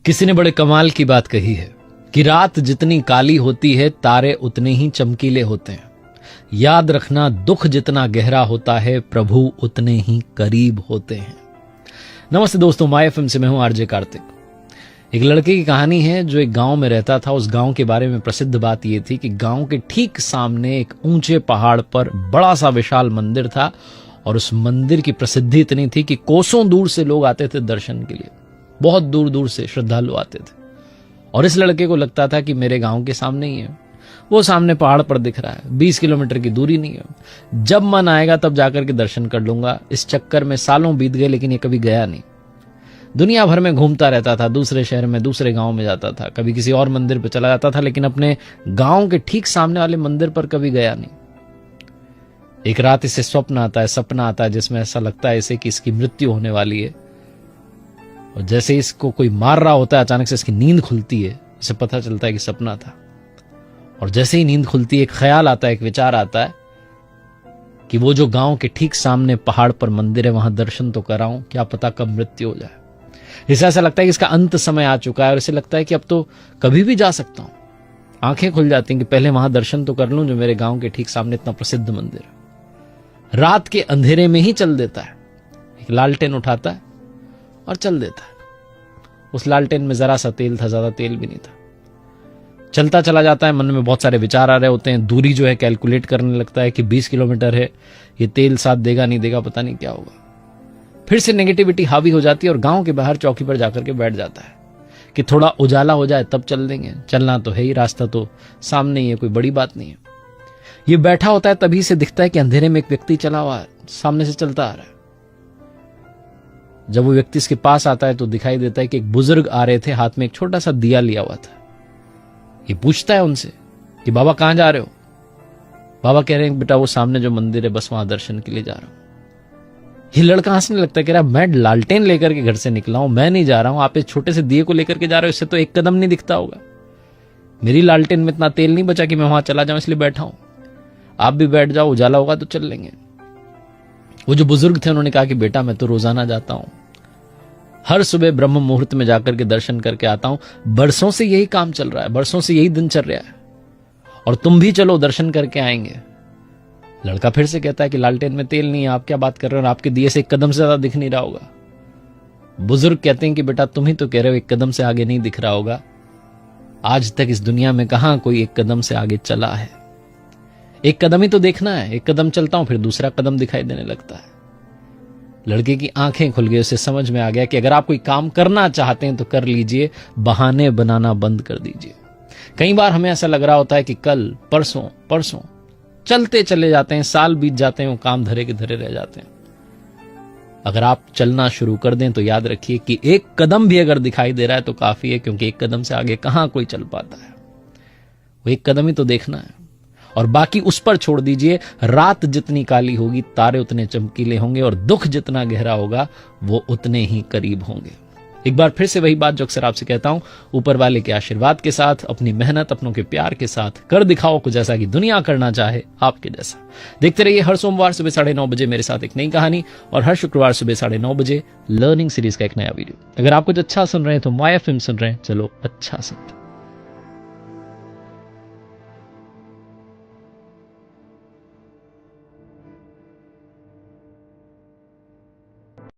किसी ने बड़े कमाल की बात कही है कि रात जितनी काली होती है तारे उतने ही चमकीले होते हैं। याद रखना, दुख जितना गहरा होता है प्रभु उतने ही करीब होते हैं। नमस्ते दोस्तों, माय एफएम से मैं हूं आरजे कार्तिक। एक लड़के की कहानी है जो एक गांव में रहता था। उस गांव के बारे में प्रसिद्ध बात यह थी कि गांव के ठीक सामने एक ऊंचे पहाड़ पर बड़ा सा विशाल मंदिर था और उस मंदिर की प्रसिद्धि इतनी थी कि कोसों दूर से लोग आते थे दर्शन के लिए। बहुत दूर दूर से श्रद्धालु आते थे और इस लड़के को लगता था कि मेरे गांव के सामने ही है, वो सामने पहाड़ पर दिख रहा है, 20 किलोमीटर की दूरी नहीं है, जब मन आएगा तब जाकर के दर्शन कर लूंगा। इस चक्कर में सालों बीत गए लेकिन ये कभी गया नहीं। दुनिया भर में घूमता रहता था, दूसरे शहर में, दूसरे गांव में जाता था, कभी किसी और मंदिर पर चला जाता था, लेकिन अपने गांव के ठीक सामने वाले मंदिर पर कभी गया नहीं। एक रात इसे सपना आता है जिसमें ऐसा लगता है इसे कि इसकी मृत्यु होने वाली है और जैसे इसको कोई मार रहा होता है अचानक से इसकी नींद खुलती है। इसे पता चलता है कि सपना था और जैसे ही नींद खुलती है एक ख्याल आता है, एक विचार आता है कि वो जो गांव के ठीक सामने पहाड़ पर मंदिर है वहां दर्शन तो कराऊं, क्या पता कब मृत्यु हो जाए। इसे ऐसा लगता है कि इसका अंत समय आ चुका है और इसे लगता है कि अब तो कभी भी जा सकता हूं। आंखें खुल जाती हैं कि पहले वहां दर्शन तो कर लूं जो मेरे गांव के ठीक सामने इतना प्रसिद्ध मंदिर है। रात के अंधेरे में ही चल देता है, एक लालटेन उठाता है और चल देता है। उस लालटेन में जरा सा तेल था, ज्यादा तेल भी नहीं था। चलता चला जाता है, मन में बहुत सारे विचार आ रहे होते हैं। दूरी जो है कैलकुलेट करने लगता है कि 20 किलोमीटर है, ये तेल साथ देगा नहीं देगा, पता नहीं क्या होगा। फिर से नेगेटिविटी हावी हो जाती है और गांव के बाहर चौकी पर जाकर के बैठ जाता है कि थोड़ा उजाला हो जाए तब चल देंगे, चलना तो है ही, रास्ता तो सामने ही है, कोई बड़ी बात नहीं है। ये बैठा होता है, तभी से दिखता है कि अंधेरे में एक व्यक्ति चला हुआ है, सामने से चलता आ रहा है। जब वो व्यक्ति इसके पास आता है तो दिखाई देता है कि एक बुजुर्ग आ रहे थे, हाथ में एक छोटा सा दिया लिया हुआ था। ये पूछता है उनसे कि बाबा कहां जा रहे हो? बाबा कह रहे हैं बेटा वो सामने जो मंदिर है बस वहां दर्शन के लिए जा रहा हूं। ये लड़का हंसने लगता है, कह रहा मैं लालटेन लेकर के घर से निकला हूं, मैं नहीं जा रहा हूं, आप इस छोटे से दिए को लेकर के जा रहे हो, इससे तो एक कदम नहीं दिखता होगा। मेरी लालटेन में इतना तेल नहीं बचा कि मैं वहां चला जाऊं, इसलिए बैठा हूं। आप भी बैठ जाओ, उजाला होगा तो चल लेंगे। वो जो बुजुर्ग थे उन्होंने कहा कि बेटा मैं तो रोजाना जाता हूं, हर सुबह ब्रह्म मुहूर्त में जाकर के दर्शन करके आता हूं, बरसों से यही काम चल रहा है, बरसों से यही दिनचर्या है, और तुम भी चलो दर्शन करके आएंगे। लड़का फिर से कहता है कि लालटेन में तेल नहीं है, आप क्या बात कर रहे हो, आपके दिए से एक कदम से ज्यादा दिख नहीं रहा होगा। बुजुर्ग कहते हैं कि बेटा तुम ही तो कह रहे हो एक कदम से आगे नहीं दिख रहा होगा, आज तक इस दुनिया में कहां कोई एक कदम से आगे चला है। एक कदम ही तो देखना है, एक कदम चलता हूं फिर दूसरा कदम दिखाई देने लगता है। लड़के की आंखें खुल गई, उसे समझ में आ गया कि अगर आप कोई काम करना चाहते हैं तो कर लीजिए, बहाने बनाना बंद कर दीजिए। कई बार हमें ऐसा लग रहा होता है कि कल, परसों परसों चलते चले जाते हैं, साल बीत जाते हैं, वो काम धरे के धरे रह जाते हैं। अगर आप चलना शुरू कर दें तो याद रखिए कि एक कदम भी अगर दिखाई दे रहा है तो काफी है, क्योंकि एक कदम से आगे कहां कोई चल पाता है। वो एक कदम ही तो देखना है और बाकी उस पर छोड़ दीजिए। रात जितनी काली होगी तारे उतने चमकीले होंगे और दुख जितना गहरा होगा वो उतने ही करीब होंगे। एक बार फिर से वही बात जो अक्सर आपसे कहता हूं, ऊपर वाले के आशीर्वाद के साथ, अपनी मेहनत, अपनों के प्यार के साथ कर दिखाओ कुछ ऐसा कि दुनिया करना चाहे आपके जैसा। देखते रहिए हर सोमवार सुबह 9:30 बजे मेरे साथ एक नई कहानी और हर शुक्रवार सुबह 9:30 बजे लर्निंग सीरीज का एक नया वीडियो। अगर आप कुछ अच्छा सुन रहे हैं तो माय एफएम सुन रहे हैं, चलो अच्छा सुनते हैं।